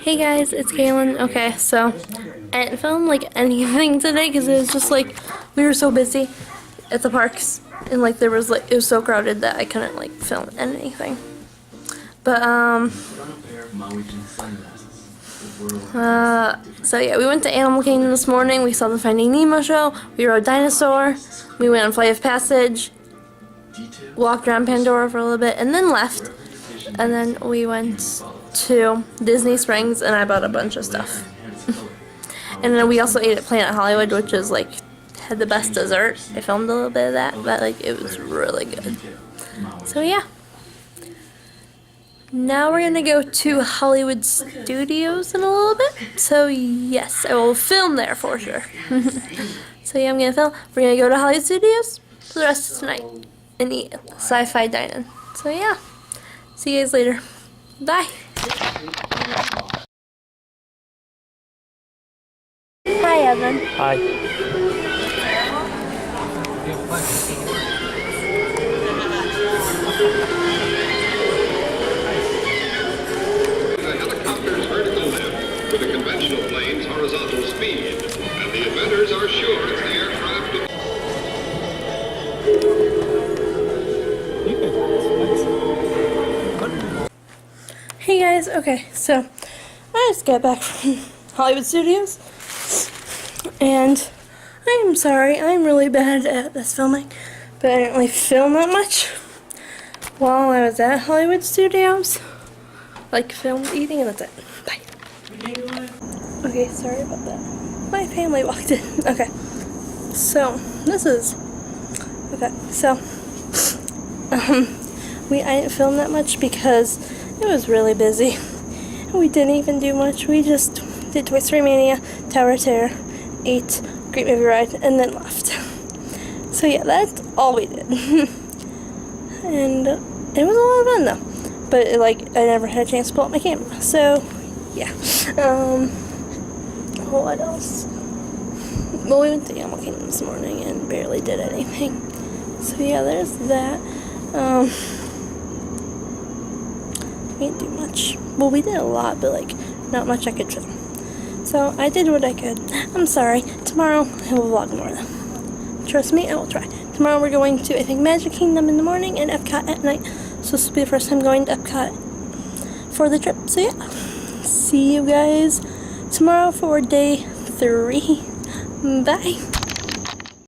Hey guys, it's Kaylin. Okay, so I didn't film like anything today because it was just like we were so busy at the parks and like there was like it was so crowded that I couldn't like film anything. But so yeah, we went to Animal Kingdom this morning. We saw the Finding Nemo show. We rode Dinosaur. We went on Flight of Passage. Walked around Pandora for a little bit and then left. And then we went to Disney Springs and I bought a bunch of stuff. And then we also ate at Planet Hollywood, which is like had the best dessert. I filmed a little bit of that, but like it was really good. So yeah. Now we're gonna go to Hollywood Studios in a little bit. So yes, I will film there for sure. So yeah, I'm gonna film. We're gonna go to Hollywood Studios for the rest of tonight and eat sci-fi dining. So yeah. See you guys later. Bye. Hi, Evan. Hi. The helicopter's vertical lift with the conventional plane's horizontal speed, and the inventors are sure it's the aircraft. Hey guys, okay, so I just got back from Hollywood Studios, and I'm sorry, I'm really bad at this filming, but I didn't really film that much while I was at Hollywood Studios. Like, filmed eating, and that's it. Bye. Okay, sorry about that. My family walked in. Okay, so, I didn't film that much because it was really busy. We didn't even do much. We just did Toy Story Mania, Tower of Terror, ate Great Movie Ride, and then left. So yeah, that's all we did. And it was a lot of fun though. But like, I never had a chance to pull out my camera. So yeah. What else? Well, we went to Animal Kingdom this morning and barely did anything. So yeah, there's that. We didn't do much. Well, we did a lot, but like not much I could film. So I did what I could. I'm sorry. Tomorrow I will vlog more though. Trust me, I will try. Tomorrow we're going to, I think, Magic Kingdom in the morning and Epcot at night. So this will be the first time going to Epcot for the trip. So yeah. See you guys tomorrow for day 3. Bye.